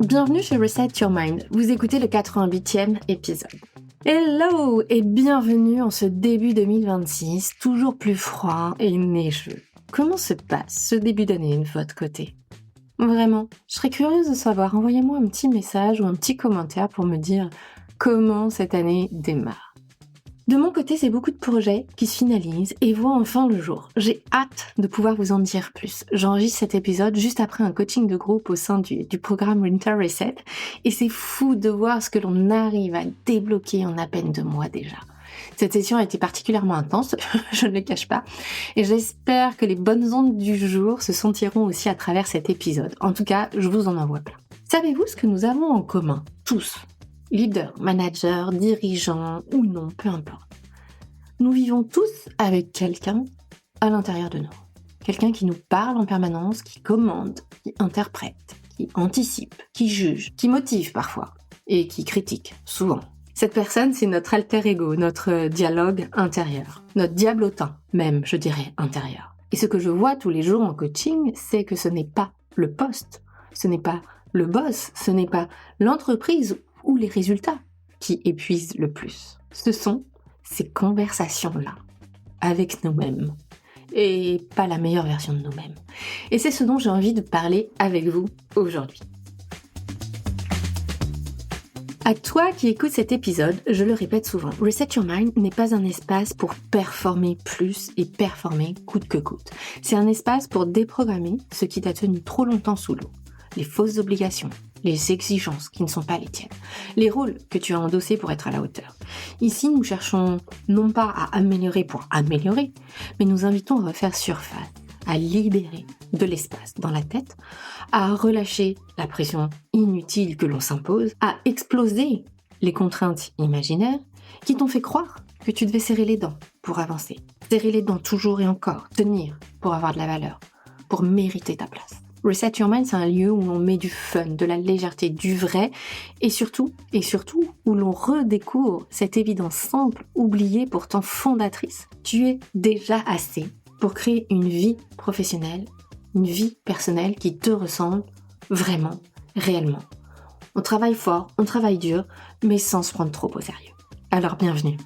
Bienvenue chez Reset Your Mind, vous écoutez le 88e épisode. Hello et bienvenue en ce début 2026, toujours plus froid et neigeux. Comment se passe ce début d'année de votre côté ? Vraiment, je serais curieuse de savoir, envoyez-moi un petit message ou un petit commentaire pour me dire comment cette année démarre. De mon côté, c'est beaucoup de projets qui se finalisent et voient enfin le jour. J'ai hâte de pouvoir vous en dire plus. J'enregistre cet épisode juste après un coaching de groupe au sein du programme Winter Reset et c'est fou de voir ce que l'on arrive à débloquer en à peine 2 mois déjà. Cette session a été particulièrement intense, je ne le cache pas, et j'espère que les bonnes ondes du jour se sentiront aussi à travers cet épisode. En tout cas, je vous en envoie plein. Savez-vous ce que nous avons en commun, tous ? Leaders, managers, dirigeants ou non, peu importe. Nous vivons tous avec quelqu'un à l'intérieur de nous. Quelqu'un qui nous parle en permanence, qui commande, qui interprète, qui anticipe, qui juge, qui motive parfois et qui critique, souvent. Cette personne, c'est notre alter ego, notre dialogue intérieur, notre diablotin même, je dirais, intérieur. Et ce que je vois tous les jours en coaching, c'est que ce n'est pas le poste, ce n'est pas le boss, ce n'est pas l'entreprise ou les résultats qui épuisent le plus. Ce sont ces conversations-là avec nous-mêmes et pas la meilleure version de nous-mêmes. Et c'est ce dont j'ai envie de parler avec vous aujourd'hui. À toi qui écoutes cet épisode, je le répète souvent, Reset Your Mind n'est pas un espace pour performer plus et performer coûte que coûte. C'est un espace pour déprogrammer ce qui t'a tenu trop longtemps sous l'eau. Les fausses obligations, les exigences qui ne sont pas les tiennes, les rôles que tu as endossés pour être à la hauteur. Ici, nous cherchons non pas à améliorer pour améliorer, mais nous invitons à refaire surface, à libérer de l'espace dans la tête, à relâcher la pression inutile que l'on s'impose, à exploser les contraintes imaginaires qui t'ont fait croire que tu devais serrer les dents pour avancer. Serrer les dents toujours et encore, tenir pour avoir de la valeur, pour mériter ta place. Reset Your Mind, c'est un lieu où on met du fun, de la légèreté, du vrai, et surtout, où l'on redécouvre cette évidence simple, oubliée pourtant fondatrice. Tu es déjà assez pour créer une vie professionnelle, une vie personnelle qui te ressemble vraiment, réellement. On travaille fort, on travaille dur, mais sans se prendre trop au sérieux. Alors bienvenue.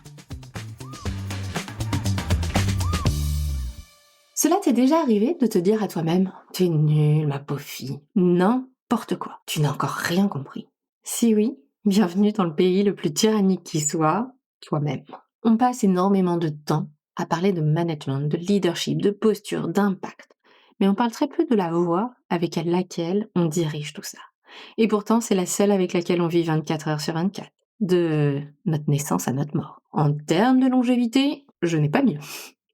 Cela t'est déjà arrivé de te dire à toi-même « T'es nulle, ma pauvre fille. N'importe quoi. Tu n'as encore rien compris. » Si oui, bienvenue dans le pays le plus tyrannique qui soit, toi-même. On passe énormément de temps à parler de management, de leadership, de posture, d'impact. Mais on parle très peu de la voie avec laquelle on dirige tout ça. Et pourtant, c'est la seule avec laquelle on vit 24 heures sur 24. De notre naissance à notre mort. En termes de longévité, je n'ai pas mieux.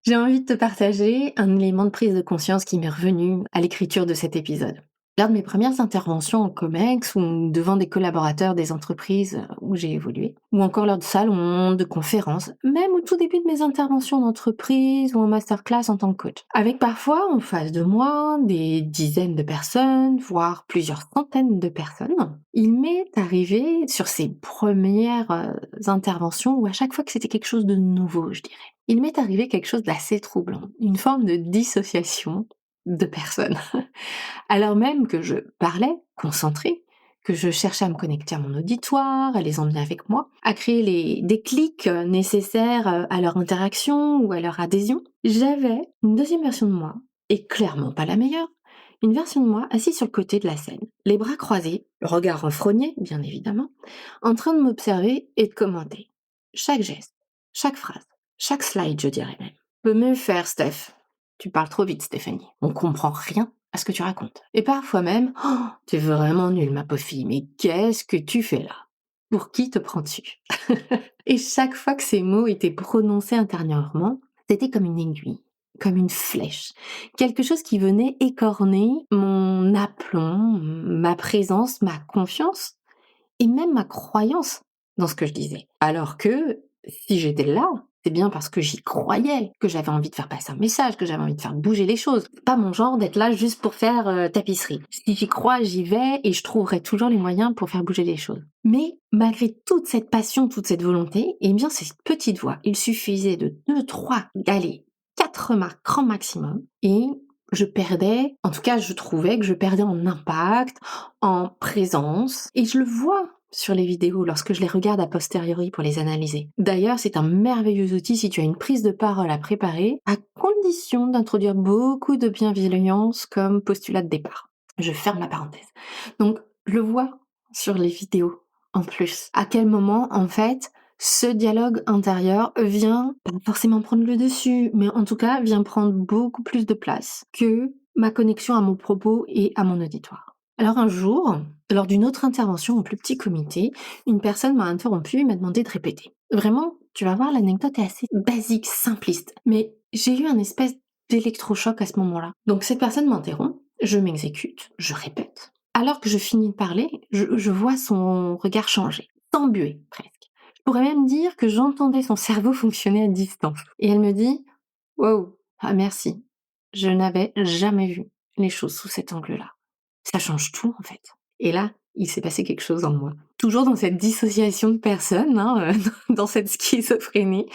J'ai envie de te partager un élément de prise de conscience qui m'est revenu à l'écriture de cet épisode. Lors de mes premières interventions en COMEX ou devant des collaborateurs des entreprises où j'ai évolué, ou encore lors de salons, de conférences, même au tout début de mes interventions d'entreprise ou en masterclass en tant que coach, avec parfois en face de moi des dizaines de personnes, voire plusieurs centaines de personnes, il m'est arrivé sur ces premières interventions où à chaque fois que c'était quelque chose de nouveau, je dirais, il m'est arrivé quelque chose d'assez troublant, une forme de dissociation de personnes. Alors même que je parlais, concentrée, que je cherchais à me connecter à mon auditoire, à les emmener avec moi, à créer les déclics nécessaires à leur interaction ou à leur adhésion, j'avais une deuxième version de moi, et clairement pas la meilleure, une version de moi assise sur le côté de la scène, les bras croisés, le regard renfrogné, bien évidemment, en train de m'observer et de commenter. Chaque geste, chaque phrase, chaque slide, je dirais même. Peut me faire, Steph. Tu parles trop vite, Stéphanie. On comprend rien à ce que tu racontes. Et parfois même, oh, t'es vraiment nulle, ma pauvre fille, mais qu'est-ce que tu fais là ? Pour qui te prends-tu ? Et chaque fois que ces mots étaient prononcés intérieurement, c'était comme une aiguille, comme une flèche. Quelque chose qui venait écorner mon aplomb, ma présence, ma confiance et même ma croyance dans ce que je disais. Alors que, si j'étais là, c'est bien parce que j'y croyais, que j'avais envie de faire passer un message, que j'avais envie de faire bouger les choses. C'est pas mon genre d'être là juste pour faire tapisserie. Si j'y crois, j'y vais et je trouverai toujours les moyens pour faire bouger les choses. Mais malgré toute cette passion, toute cette volonté, eh bien c'est cette petite voix. Il suffisait de 2, 3, allez, 4 remarques grand maximum et je perdais, en tout cas je trouvais que je perdais en impact, en présence, et je le vois sur les vidéos lorsque je les regarde a posteriori pour les analyser. D'ailleurs, c'est un merveilleux outil si tu as une prise de parole à préparer, à condition d'introduire beaucoup de bienveillance comme postulat de départ. Je ferme la parenthèse. Donc, je le vois sur les vidéos en plus. À quel moment, en fait, ce dialogue intérieur vient pas forcément prendre le dessus, mais en tout cas vient prendre beaucoup plus de place que ma connexion à mon propos et à mon auditoire. Alors un jour, lors d'une autre intervention au plus petit comité, une personne m'a interrompu et m'a demandé de répéter. Vraiment, tu vas voir, l'anecdote est assez basique, simpliste, mais j'ai eu un espèce d'électrochoc à ce moment-là. Donc cette personne m'interrompt, je m'exécute, je répète. Alors que je finis de parler, je vois son regard changer, s'embuer presque. Je pourrais même dire que j'entendais son cerveau fonctionner à distance. Et elle me dit: «Wow, ah merci, je n'avais jamais vu les choses sous cet angle-là. Ça change tout en fait». Et là, il s'est passé quelque chose en moi. Toujours dans cette dissociation de personnes, hein, dans cette schizophrénie,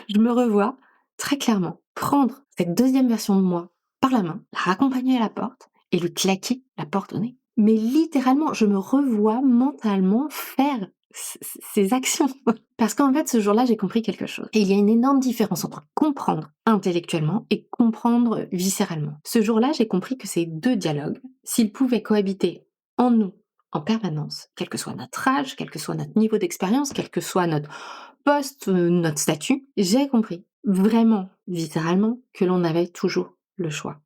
je me revois très clairement prendre cette deuxième version de moi par la main, la raccompagner à la porte et lui claquer la porte au nez. Mais littéralement, je me revois mentalement faire ces actions. Parce qu'en fait, ce jour-là, j'ai compris quelque chose. Et il y a une énorme différence entre comprendre intellectuellement et comprendre viscéralement. Ce jour-là, j'ai compris que ces deux dialogues, s'ils pouvaient cohabiter en nous, en permanence, quel que soit notre âge, quel que soit notre niveau d'expérience, quel que soit notre poste, notre statut, j'ai compris, vraiment, viscéralement, que l'on avait toujours le choix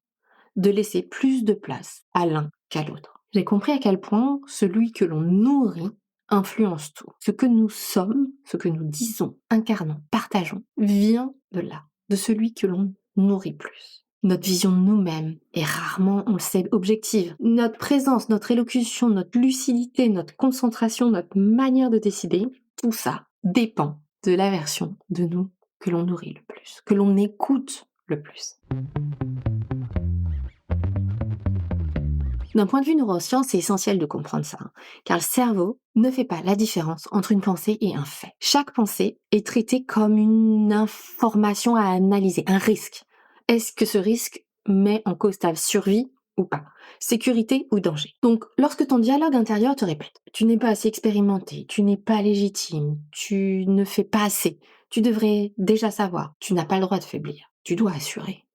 de laisser plus de place à l'un qu'à l'autre. J'ai compris à quel point celui que l'on nourrit influence tout. Ce que nous sommes, ce que nous disons, incarnons, partageons, vient de là, de celui que l'on nourrit plus. Notre vision de nous-mêmes est rarement, on le sait, objective. Notre présence, notre élocution, notre lucidité, notre concentration, notre manière de décider, tout ça dépend de la version de nous que l'on nourrit le plus, que l'on écoute le plus. D'un point de vue neurosciences, c'est essentiel de comprendre ça, hein, car le cerveau ne fait pas la différence entre une pensée et un fait. Chaque pensée est traitée comme une information à analyser, un risque. Est-ce que ce risque met en cause ta survie ou pas? Sécurité ou danger? Donc, lorsque ton dialogue intérieur te répète, tu n'es pas assez expérimenté, tu n'es pas légitime, tu ne fais pas assez, tu devrais déjà savoir, tu n'as pas le droit de faiblir, tu dois assurer,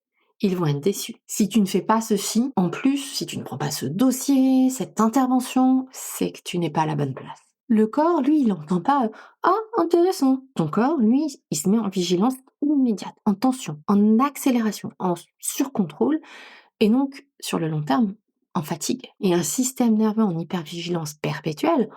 ils vont être déçus. Si tu ne fais pas ceci, en plus, si tu ne prends pas ce dossier, cette intervention, c'est que tu n'es pas à la bonne place. Le corps, lui, il n'entend pas «Ah, intéressant». Ton corps, lui, il se met en vigilance immédiate, en tension, en accélération, en surcontrôle, et donc, sur le long terme, en fatigue. Et un système nerveux en hypervigilance perpétuelle,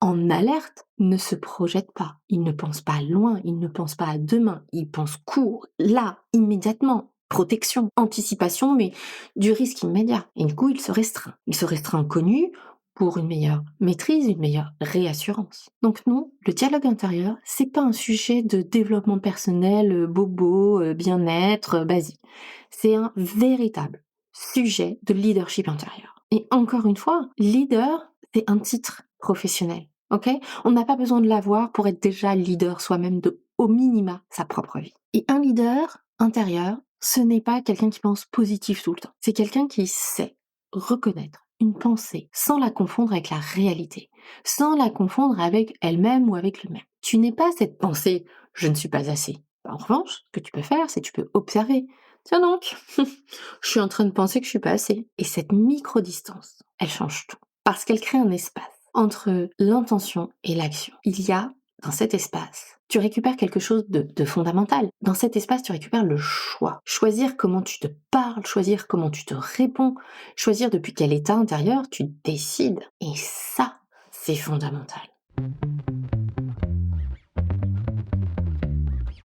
en alerte, ne se projette pas. Il ne pense pas loin, il ne pense pas à demain, il pense court, là, immédiatement. Protection, anticipation, mais du risque immédiat. Et du coup, il se restreint. Il se restreint au connu pour une meilleure maîtrise, une meilleure réassurance. Donc non, le dialogue intérieur, c'est pas un sujet de développement personnel, bobo, bien-être, basique. C'est un véritable sujet de leadership intérieur. Et encore une fois, leader, c'est un titre professionnel. Ok? On n'a pas besoin de l'avoir pour être déjà leader soi-même de, au minima, sa propre vie. Et un leader intérieur, ce n'est pas quelqu'un qui pense positif tout le temps. C'est quelqu'un qui sait reconnaître une pensée sans la confondre avec la réalité, sans la confondre avec elle-même ou avec lui-même. Tu n'es pas cette pensée «je ne suis pas assez». En revanche, ce que tu peux faire, c'est que tu peux observer. Tiens donc, je suis en train de penser que je suis pas assez. Et cette micro-distance, elle change tout. Parce qu'elle crée un espace entre l'intention et l'action. Il y a, dans cet espace, tu récupères quelque chose de fondamental. Dans cet espace, tu récupères le choix. Choisir comment tu te parles, choisir comment tu te réponds, choisir depuis quel état intérieur tu décides. Et ça, c'est fondamental.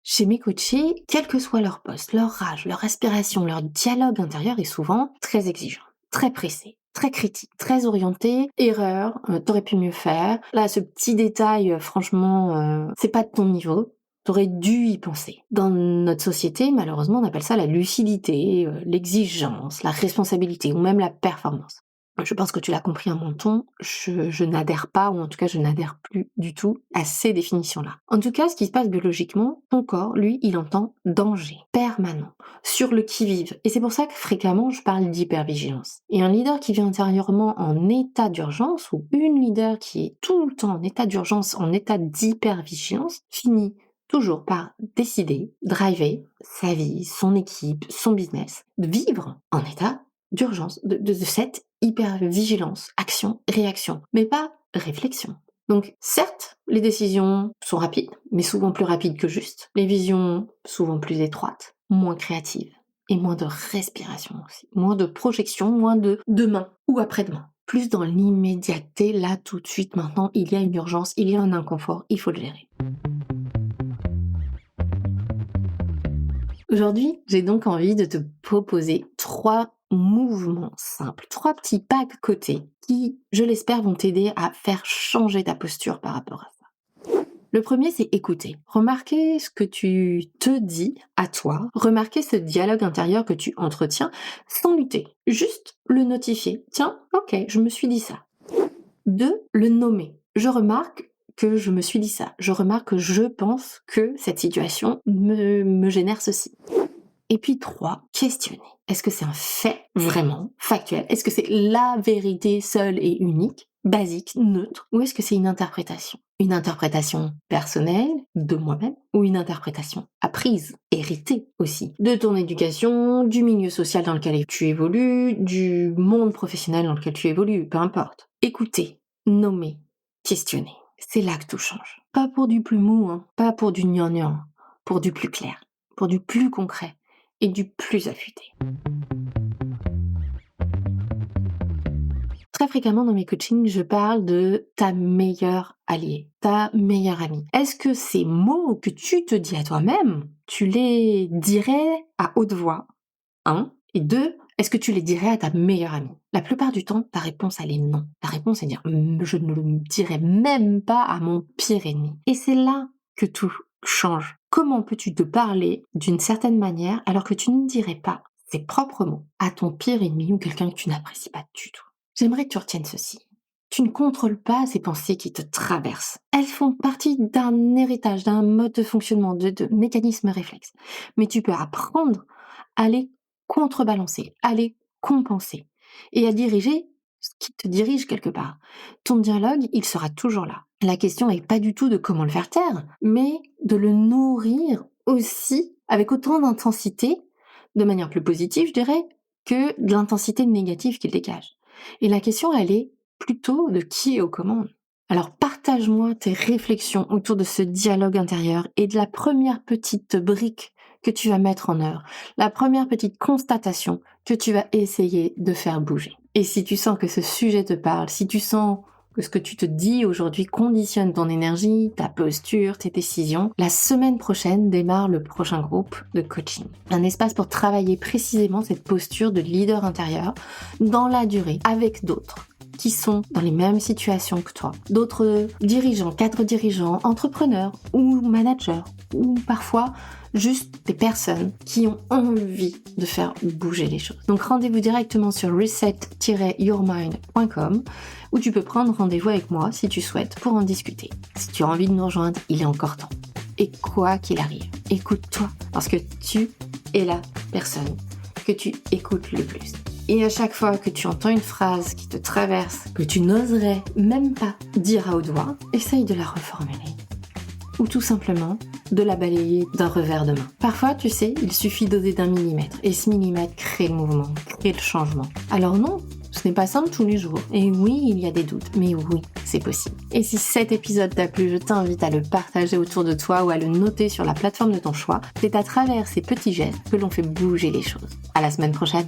Chez mes coachés, quel que soit leur poste, leur âge, leur aspiration, leur dialogue intérieur est souvent très exigeant, très pressé, très critique, très orienté. Erreur, t'aurais pu mieux faire. Là, ce petit détail, franchement, c'est pas de ton niveau. T'aurais dû y penser. Dans notre société, malheureusement, on appelle ça la lucidité, l'exigence, la responsabilité ou même la performance. Je pense que tu l'as compris à mon ton, je n'adhère pas, ou en tout cas je n'adhère plus du tout à ces définitions-là. En tout cas, ce qui se passe biologiquement, ton corps, lui, il entend danger permanent, sur le qui-vive. Et c'est pour ça que fréquemment je parle d'hypervigilance. Et un leader qui vit intérieurement en état d'urgence, ou une leader qui est tout le temps en état d'urgence, en état d'hypervigilance, finit toujours par décider, driver sa vie, son équipe, son business, de vivre en état d'urgence, de cette hypervigilance, action, réaction, mais pas réflexion. Donc certes, les décisions sont rapides, mais souvent plus rapides que justes, les visions souvent plus étroites, moins créatives, et moins de respiration aussi, moins de projection, moins de demain ou après-demain. Plus dans l'immédiateté, là, tout de suite, maintenant, il y a une urgence, il y a un inconfort, il faut le gérer. Aujourd'hui, j'ai donc envie de te proposer 3 mouvements simples, 3 petits pas de côté qui, je l'espère, vont t'aider à faire changer ta posture par rapport à ça. Le premier, c'est écouter. Remarquer ce que tu te dis à toi, remarquer ce dialogue intérieur que tu entretiens sans lutter, juste le notifier. Tiens, ok, je me suis dit ça. 2, le nommer. Je remarque que je me suis dit ça. Je remarque que je pense que cette situation me génère ceci. Et puis 3, questionner. Est-ce que c'est un fait vraiment factuel? Est-ce que c'est la vérité seule et unique, basique, neutre? Ou est-ce que c'est une interprétation? Une interprétation personnelle de moi-même ou une interprétation apprise, héritée aussi, de ton éducation, du milieu social dans lequel tu évolues, du monde professionnel dans lequel tu évolues, peu importe. Écouter, nommer, questionner. C'est là que tout change. Pas pour du plus mou, pas pour du gnangnan, pour du plus clair, pour du plus concret et du plus affûté. Très fréquemment dans mes coachings, je parle de ta meilleure alliée, ta meilleure amie. Est-ce que ces mots que tu te dis à toi-même, tu les dirais à haute voix? 1. Et 2, est-ce que tu les dirais à ta meilleure amie? La plupart du temps, ta réponse, elle est non. Ta réponse est dire, je ne le dirais même pas à mon pire ennemi. Et c'est là que tout change. Comment peux-tu te parler d'une certaine manière alors que tu ne dirais pas ces propres mots à ton pire ennemi ou quelqu'un que tu n'apprécies pas du tout? J'aimerais que tu retiennes ceci. Tu ne contrôles pas ces pensées qui te traversent. Elles font partie d'un héritage, d'un mode de fonctionnement, de mécanismes réflexes. Mais tu peux apprendre à les contrebalancer, à les compenser et à diriger ce qui te dirige quelque part. Ton dialogue, il sera toujours là. La question n'est pas du tout de comment le faire taire, mais de le nourrir aussi avec autant d'intensité, de manière plus positive, je dirais, que de l'intensité négative qu'il dégage. Et la question, elle est plutôt de qui est aux commandes. Alors partage-moi tes réflexions autour de ce dialogue intérieur et de la première petite brique que tu vas mettre en œuvre, la première petite constatation que tu vas essayer de faire bouger. Et si tu sens que ce sujet te parle, si tu sens que ce que tu te dis aujourd'hui conditionne ton énergie, ta posture, tes décisions, la semaine prochaine démarre le prochain groupe de coaching. Un espace pour travailler précisément cette posture de leader intérieur dans la durée avec d'autres qui sont dans les mêmes situations que toi. D'autres dirigeants, cadres dirigeants, entrepreneurs ou managers, ou parfois juste des personnes qui ont envie de faire bouger les choses. Donc rendez-vous directement sur reset-yourmind.com où tu peux prendre rendez-vous avec moi si tu souhaites pour en discuter. Si tu as envie de nous rejoindre, il est encore temps. Et quoi qu'il arrive, écoute-toi parce que tu es la personne que tu écoutes le plus. Et à chaque fois que tu entends une phrase qui te traverse, que tu n'oserais même pas dire à haute voix, essaye de la reformuler. Ou tout simplement de la balayer d'un revers de main. Parfois, tu sais, il suffit d'oser d'1 millimètre. Et ce millimètre crée le mouvement, crée le changement. Alors non, ce n'est pas simple tous les jours. Et oui, il y a des doutes. Mais oui, c'est possible. Et si cet épisode t'a plu, je t'invite à le partager autour de toi ou à le noter sur la plateforme de ton choix. C'est à travers ces petits gestes que l'on fait bouger les choses. À la semaine prochaine.